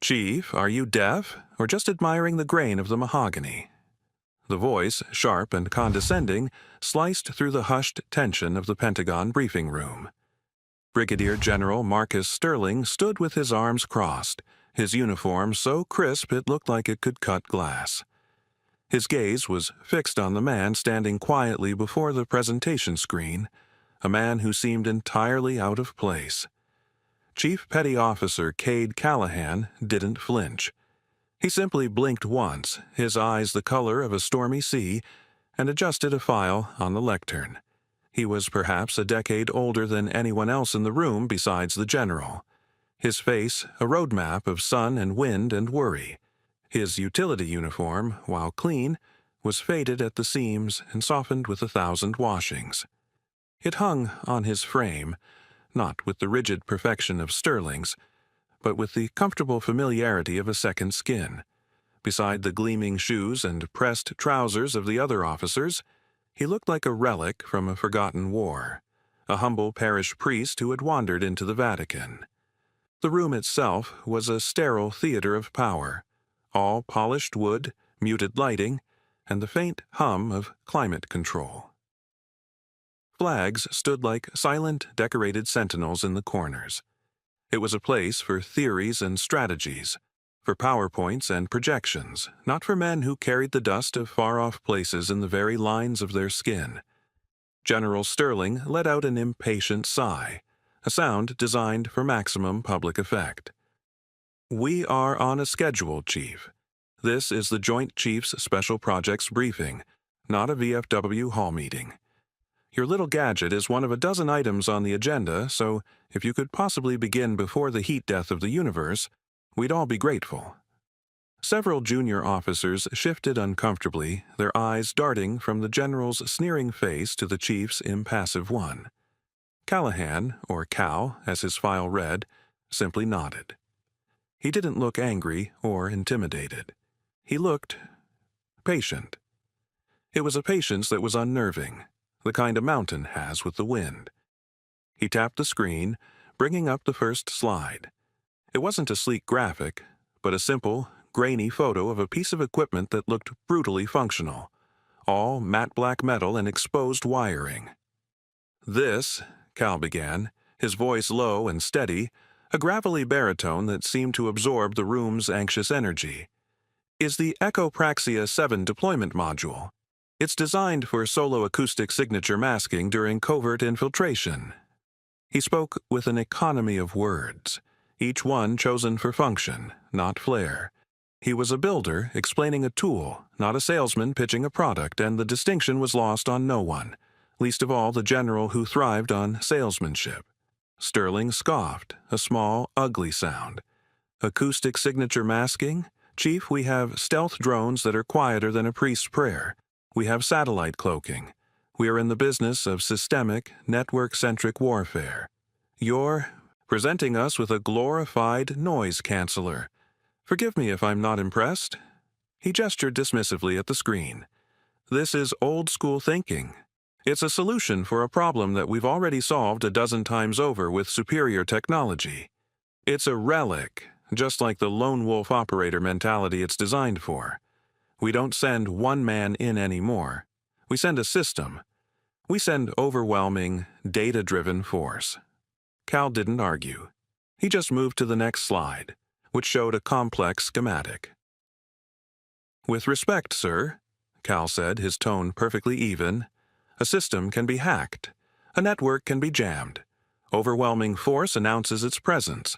"Chief, are you deaf, or just admiring the grain of the mahogany?" The voice, sharp and condescending, sliced through the hushed tension of the Pentagon briefing room. Brigadier General Marcus Sterling stood with his arms crossed, his uniform so crisp it looked like it could cut glass. His gaze was fixed on the man standing quietly before the presentation screen, a man who seemed entirely out of place. Chief Petty Officer Cade Callahan didn't flinch. He simply blinked once, his eyes the color of a stormy sea, and adjusted a file on the lectern. He was perhaps a decade older than anyone else in the room besides the general. His face a roadmap of sun and wind and worry. His utility uniform, while clean, was faded at the seams and softened with 1,000 washings. It hung on his frame, not with the rigid perfection of Sterling's, but with the comfortable familiarity of a second skin. Beside the gleaming shoes and pressed trousers of the other officers, he looked like a relic from a forgotten war, a humble parish priest who had wandered into the Vatican. The room itself was a sterile theater of power, all polished wood, muted lighting, and the faint hum of climate control. Flags stood like silent, decorated sentinels in the corners. It was a place for theories and strategies, for PowerPoints and projections, not for men who carried the dust of far-off places in the very lines of their skin. General Sterling let out an impatient sigh, a sound designed for maximum public effect. "We are on a schedule, Chief. This is the Joint Chiefs Special Projects Briefing, not a VFW hall meeting. Your little gadget is one of a dozen items on the agenda, so if you could possibly begin before the heat death of the universe, we'd all be grateful." Several junior officers shifted uncomfortably, their eyes darting from the general's sneering face to the chief's impassive one. Callahan, or Cal, as his file read, simply nodded. He didn't look angry or intimidated. He looked patient. It was a patience that was unnerving, the kind a mountain has with the wind. He tapped the screen, bringing up the first slide. It wasn't a sleek graphic, but a simple, grainy photo of a piece of equipment that looked brutally functional, all matte black metal and exposed wiring. "This," Cal began, his voice low and steady, a gravelly baritone that seemed to absorb the room's anxious energy, "is the Echopraxia 7 deployment module. It's designed for solo acoustic signature masking during covert infiltration." He spoke with an economy of words, each one chosen for function, not flair. He was a builder explaining a tool, not a salesman pitching a product, and the distinction was lost on no one, least of all the general who thrived on salesmanship. Sterling scoffed, a small, ugly sound. "Acoustic signature masking? Chief, we have stealth drones that are quieter than a priest's prayer. We have satellite cloaking. We are in the business of systemic, network-centric warfare. You're presenting us with a glorified noise canceller. Forgive me if I'm not impressed." He gestured dismissively at the screen. "This is old-school thinking. It's a solution for a problem that we've already solved a dozen times over with superior technology. It's a relic, just like the lone wolf operator mentality it's designed for. We don't send one man in anymore. We send a system. We send overwhelming, data-driven force." Cal didn't argue. He just moved to the next slide, which showed a complex schematic. "With respect, sir," Cal said, his tone perfectly even, "a system can be hacked. A network can be jammed. Overwhelming force announces its presence.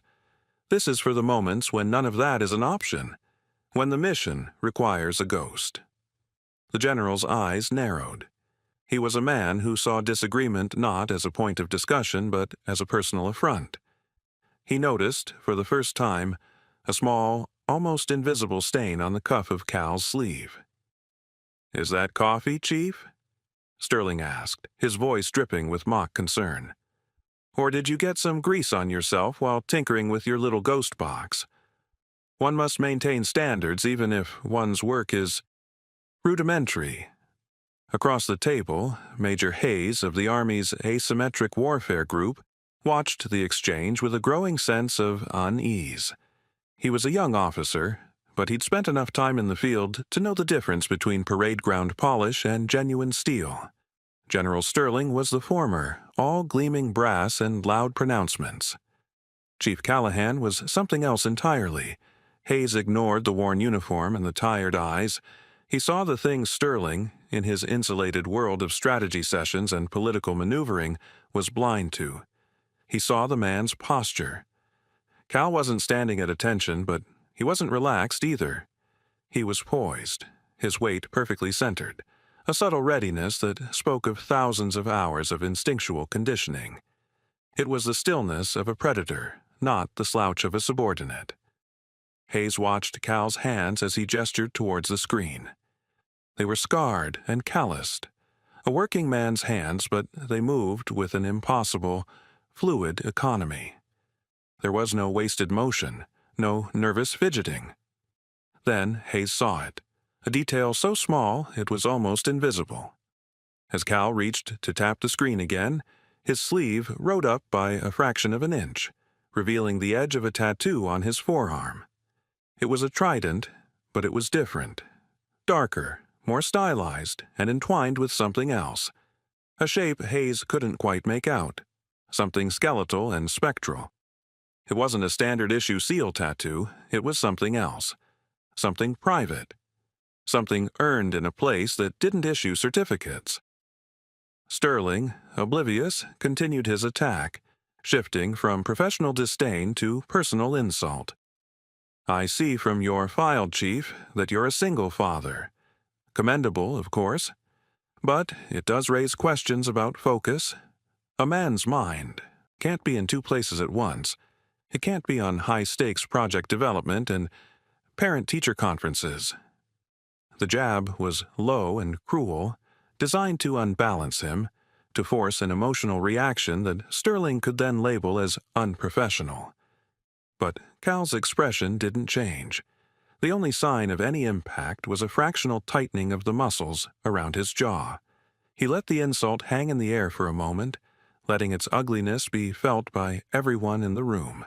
This is for the moments when none of that is an option, when the mission requires a ghost." The general's eyes narrowed. He was a man who saw disagreement not as a point of discussion but as a personal affront. He noticed, for the first time, a small, almost invisible stain on the cuff of Cal's sleeve. "Is that coffee, Chief?" Sterling asked, his voice dripping with mock concern. "Or did you get some grease on yourself while tinkering with your little ghost box? One must maintain standards even if one's work is rudimentary." Across the table, Major Hayes of the Army's Asymmetric Warfare Group watched the exchange with a growing sense of unease. He was a young officer, but he'd spent enough time in the field to know the difference between parade ground polish and genuine steel. General Sterling was the former, all gleaming brass and loud pronouncements. Chief Callahan was something else entirely. Hayes ignored the worn uniform and the tired eyes. He saw the thing Sterling, in his insulated world of strategy sessions and political maneuvering, was blind to. He saw the man's posture. Cal wasn't standing at attention, but he wasn't relaxed either. He was poised, his weight perfectly centered, a subtle readiness that spoke of thousands of hours of instinctual conditioning. It was the stillness of a predator, not the slouch of a subordinate. Hayes watched Cal's hands as he gestured towards the screen. They were scarred and calloused. A working man's hands, but they moved with an impossible, fluid economy. There was no wasted motion, no nervous fidgeting. Then Hayes saw it, a detail so small it was almost invisible. As Cal reached to tap the screen again, his sleeve rode up by a fraction of an inch, revealing the edge of a tattoo on his forearm. It was a trident, but it was different. Darker, more stylized, and entwined with something else. A shape Hayes couldn't quite make out. Something skeletal and spectral. It wasn't a standard-issue seal tattoo, it was something else. Something private. Something earned in a place that didn't issue certificates. Sterling, oblivious, continued his attack, shifting from professional disdain to personal insult. I see from your file, Chief, that you're a single father. Commendable, of course, but it does raise questions about focus. A man's mind can't be in two places at once. It can't be on high-stakes project development and parent-teacher conferences. The jab was low and cruel, designed to unbalance him, to force an emotional reaction that Sterling could then label as unprofessional. But Cal's expression didn't change. The only sign of any impact was a fractional tightening of the muscles around his jaw. He let the insult hang in the air for a moment, letting its ugliness be felt by everyone in the room.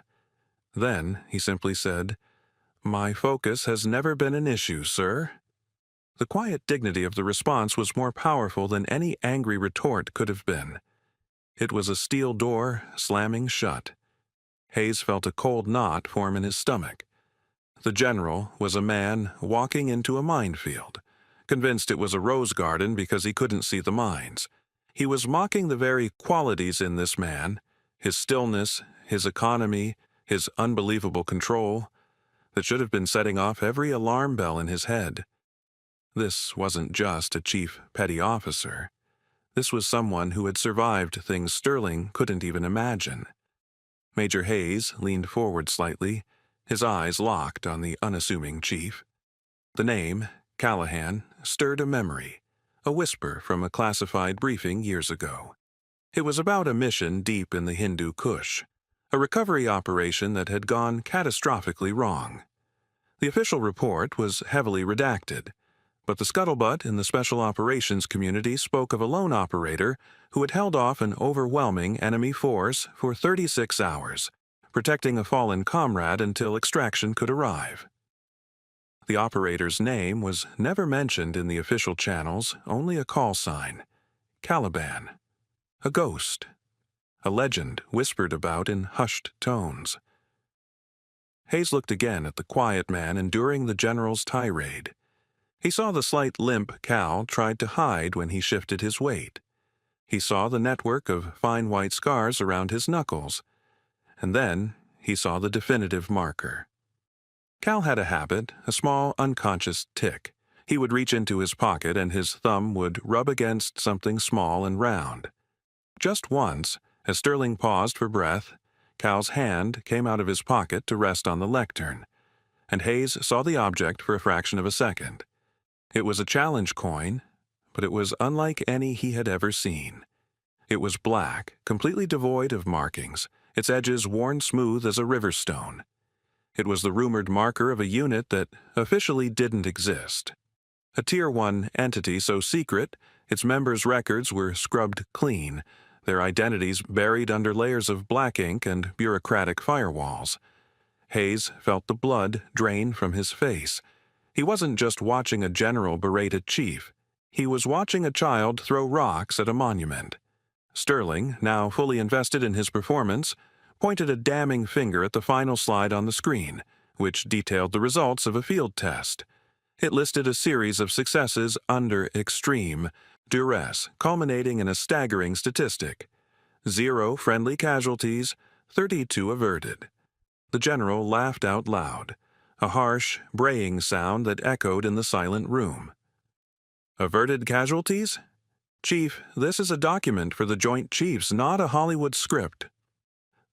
Then he simply said, "My focus has never been an issue, sir." The quiet dignity of the response was more powerful than any angry retort could have been. It was a steel door slamming shut. Hayes felt a cold knot form in his stomach. The general was a man walking into a minefield, convinced it was a rose garden because he couldn't see the mines. He was mocking the very qualities in this man, his stillness, his economy, his unbelievable control, that should have been setting off every alarm bell in his head. This wasn't just a chief petty officer. This was someone who had survived things Sterling couldn't even imagine. Major Hayes leaned forward slightly, his eyes locked on the unassuming chief. The name, Callahan, stirred a memory, a whisper from a classified briefing years ago. It was about a mission deep in the Hindu Kush, a recovery operation that had gone catastrophically wrong. The official report was heavily redacted, but the scuttlebutt in the special operations community spoke of a lone operator who had held off an overwhelming enemy force for 36 hours, protecting a fallen comrade until extraction could arrive. The operator's name was never mentioned in the official channels, only a call sign, Caliban, a ghost, a legend whispered about in hushed tones. Hayes looked again at the quiet man enduring the general's tirade. He saw the slight limp Cal tried to hide when he shifted his weight. He saw the network of fine white scars around his knuckles. And then he saw the definitive marker. Cal had a habit, a small, unconscious tic. He would reach into his pocket and his thumb would rub against something small and round. Just once, as Sterling paused for breath, Cal's hand came out of his pocket to rest on the lectern, and Hayes saw the object for a fraction of a second. It was a challenge coin, but it was unlike any he had ever seen. It was black, completely devoid of markings, its edges worn smooth as a river stone. It was the rumored marker of a unit that officially didn't exist. A Tier 1 entity so secret, its members' records were scrubbed clean, their identities buried under layers of black ink and bureaucratic firewalls. Hayes felt the blood drain from his face. He wasn't just watching a general berate a chief. He was watching a child throw rocks at a monument. Sterling, now fully invested in his performance, pointed a damning finger at the final slide on the screen, which detailed the results of a field test. It listed a series of successes under extreme duress, culminating in a staggering statistic: 0 friendly casualties, 32 averted. The general laughed out loud, a harsh, braying sound that echoed in the silent room. Averted casualties? Chief, this is a document for the Joint Chiefs, not a Hollywood script.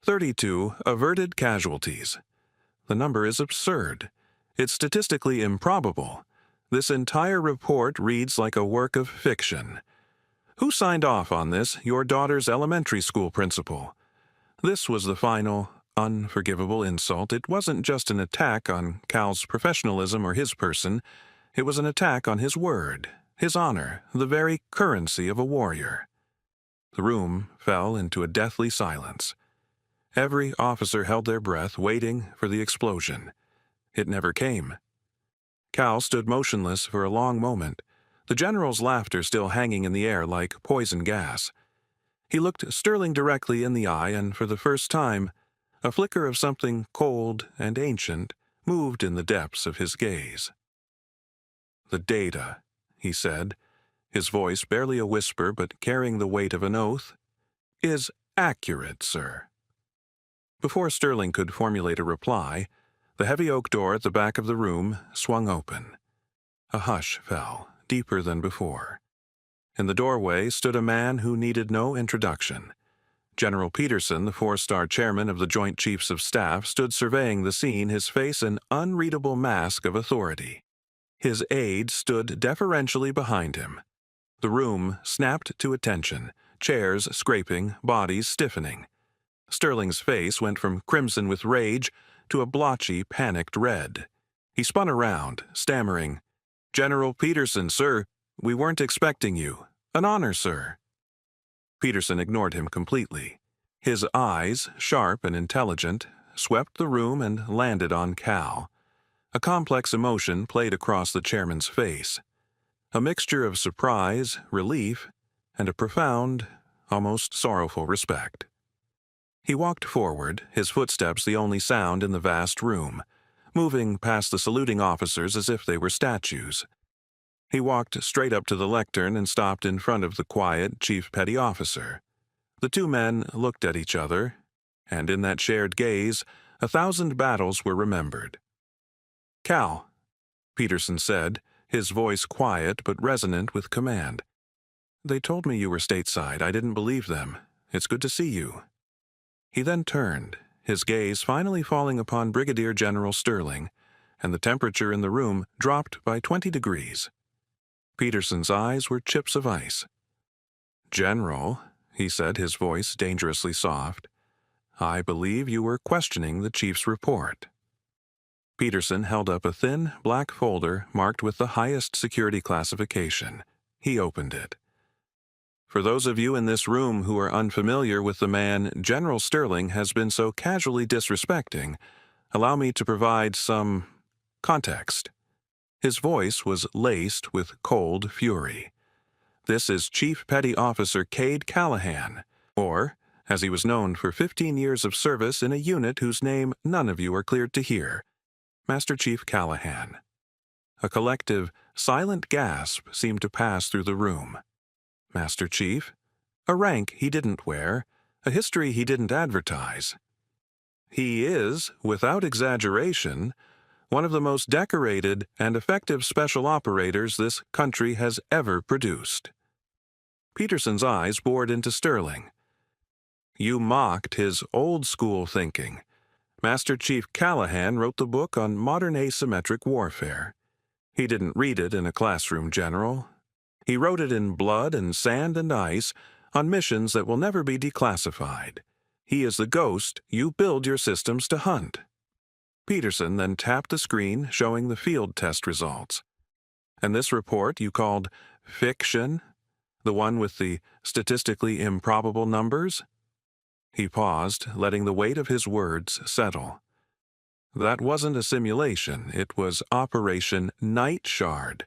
32 averted casualties. The number is absurd. It's statistically improbable. This entire report reads like a work of fiction. Who signed off on this? Your daughter's elementary school principal. This was the final, unforgivable insult. It wasn't just an attack on Cal's professionalism or his person. It was an attack on his word, his honor, the very currency of a warrior. The room fell into a deathly silence. Every officer held their breath, waiting for the explosion. It never came. Cal stood motionless for a long moment, the general's laughter still hanging in the air like poison gas. He looked Sterling directly in the eye, and for the first time, a flicker of something cold and ancient moved in the depths of his gaze. "The data," he said, his voice barely a whisper but carrying the weight of an oath, "is accurate, sir." Before Sterling could formulate a reply, the heavy oak door at the back of the room swung open. A hush fell, deeper than before. In the doorway stood a man who needed no introduction. General Peterson, the 4-star chairman of the Joint Chiefs of Staff, stood surveying the scene, his face an unreadable mask of authority. His aide stood deferentially behind him. The room snapped to attention, chairs scraping, bodies stiffening. Sterling's face went from crimson with rage to a blotchy, panicked red. He spun around, stammering, "General Peterson, sir, we weren't expecting you. An honor, sir." Peterson ignored him completely. His eyes, sharp and intelligent, swept the room and landed on Cal. A complex emotion played across the chairman's face. A mixture of surprise, relief, and a profound, almost sorrowful respect. He walked forward, his footsteps the only sound in the vast room, moving past the saluting officers as if they were statues. He walked straight up to the lectern and stopped in front of the quiet chief petty officer. The two men looked at each other, and in that shared gaze, 1,000 battles were remembered. "Cal," Peterson said, his voice quiet but resonant with command. "They told me you were stateside. I didn't believe them. It's good to see you." He then turned, his gaze finally falling upon Brigadier General Sterling, and the temperature in the room dropped by 20 degrees. Peterson's eyes were chips of ice. "General," he said, his voice dangerously soft, "I believe you were questioning the chief's report." Peterson held up a thin, black folder marked with the highest security classification. He opened it. "For those of you in this room who are unfamiliar with the man General Sterling has been so casually disrespecting, allow me to provide some context." His voice was laced with cold fury. "This is Chief Petty Officer Cade Callahan, or, as he was known for 15 years of service in a unit whose name none of you are cleared to hear, Master Chief Callahan." A collective, silent gasp seemed to pass through the room. Master Chief? A rank he didn't wear, a history he didn't advertise. He is, without exaggeration, one of the most decorated and effective special operators this country has ever produced. Peterson's eyes bored into Sterling. "You mocked his old-school thinking. Master Chief Callahan wrote the book on modern asymmetric warfare. He didn't read it in a classroom, General. He wrote it in blood and sand and ice on missions that will never be declassified. He is the ghost you build your systems to hunt." Peterson then tapped the screen showing the field test results. "And this report you called fiction? The one with the statistically improbable numbers?" He paused, letting the weight of his words settle. That wasn't a simulation, it was Operation Night Shard.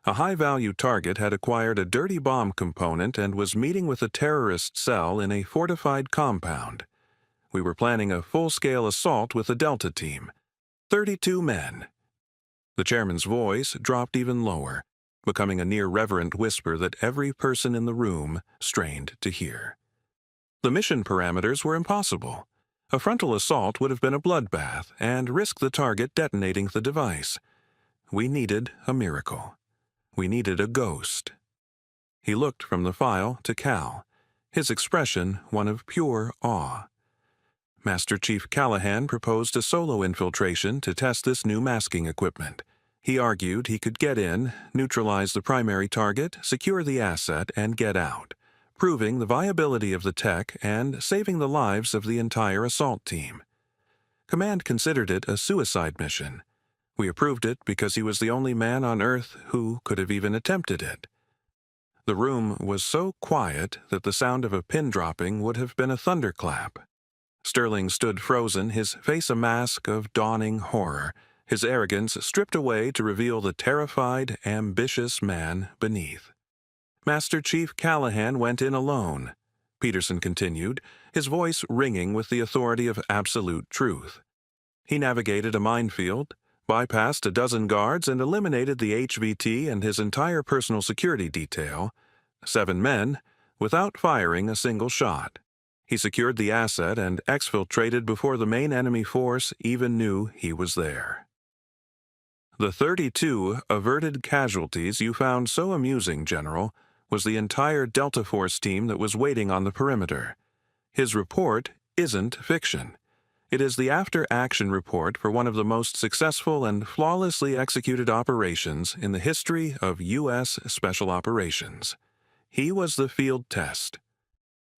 A high-value target had acquired a dirty bomb component and was meeting with a terrorist cell in a fortified compound. We were planning a full-scale assault with a Delta team. 32 men. The chairman's voice dropped even lower, becoming a near-reverent whisper that every person in the room strained to hear. The mission parameters were impossible. A frontal assault would have been a bloodbath and risked the target detonating the device. We needed a miracle. We needed a ghost. He looked from the file to Cal, his expression one of pure awe. Master Chief Callahan proposed a solo infiltration to test this new masking equipment. He argued he could get in, neutralize the primary target, secure the asset, and get out, proving the viability of the tech and saving the lives of the entire assault team. Command considered it a suicide mission. We approved it because he was the only man on Earth who could have even attempted it. The room was so quiet that the sound of a pin dropping would have been a thunderclap. Sterling stood frozen, his face a mask of dawning horror, his arrogance stripped away to reveal the terrified, ambitious man beneath. Master Chief Callahan went in alone, Peterson continued, his voice ringing with the authority of absolute truth. He navigated a minefield, bypassed a dozen guards, and eliminated the HVT and his entire personal security detail, 7 men, without firing a single shot. He secured the asset and exfiltrated before the main enemy force even knew he was there. The 32 averted casualties you found so amusing, General, was the entire Delta Force team that was waiting on the perimeter. His report isn't fiction. It is the after-action report for one of the most successful and flawlessly executed operations in the history of U.S. Special Operations. He was the field test.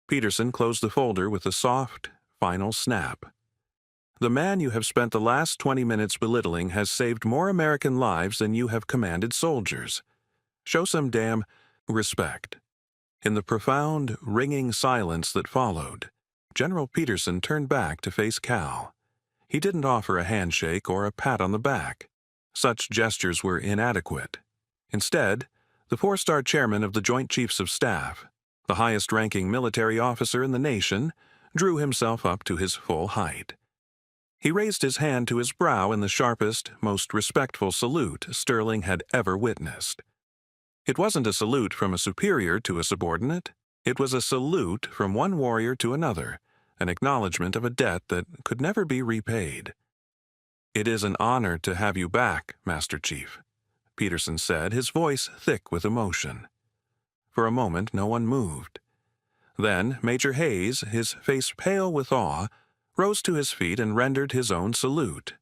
Peterson closed the folder with a soft, final snap. The man you have spent the last 20 minutes belittling has saved more American lives than you have commanded soldiers. Show some damn respect. In the profound, ringing silence that followed, General Peterson turned back to face Cal. He didn't offer a handshake or a pat on the back. Such gestures were inadequate. Instead, the 4-star chairman of the Joint Chiefs of Staff, the highest-ranking military officer in the nation, drew himself up to his full height. He raised his hand to his brow in the sharpest, most respectful salute Sterling had ever witnessed. It wasn't a salute from a superior to a subordinate. It was a salute from one warrior to another, an acknowledgement of a debt that could never be repaid. "It is an honor to have you back, Master Chief," Peterson said, his voice thick with emotion. For a moment, no one moved. Then Major Hayes, his face pale with awe, rose to his feet and rendered his own salute.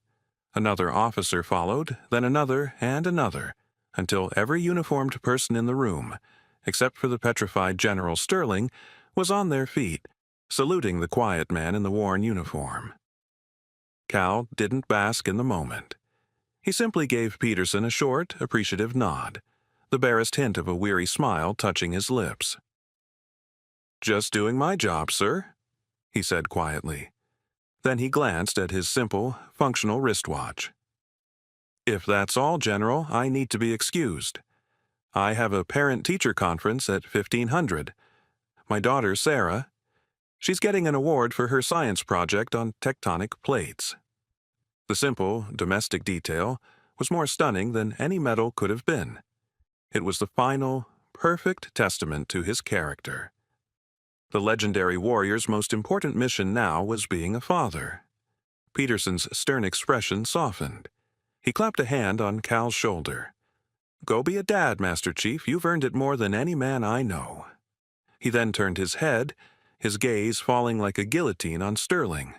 Another officer followed, then another and another, until every uniformed person in the room, except for the petrified General Sterling, was on their feet, saluting the quiet man in the worn uniform. Cal didn't bask in the moment. He simply gave Peterson a short, appreciative nod, the barest hint of a weary smile touching his lips. "Just doing my job, sir," he said quietly. Then he glanced at his simple, functional wristwatch. "If that's all, General, I need to be excused. I have a parent-teacher conference at 1500. My daughter, Sarah, she's getting an award for her science project on tectonic plates." The simple, domestic detail was more stunning than any medal could have been. It was the final, perfect testament to his character. The legendary warrior's most important mission now was being a father. Peterson's stern expression softened. He clapped a hand on Cal's shoulder. "Go be a dad, Master Chief. You've earned it more than any man I know." He then turned his head, his gaze falling like a guillotine on Sterling.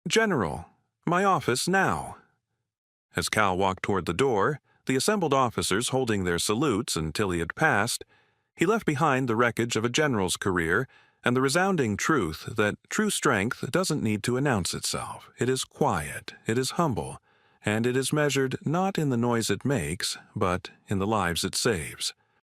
"General, my office now." As Cal walked toward the door, the assembled officers holding their salutes until he had passed, he left behind the wreckage of a general's career and the resounding truth that true strength doesn't need to announce itself. It is quiet, it is humble, and it is measured not in the noise it makes, but in the lives it saves.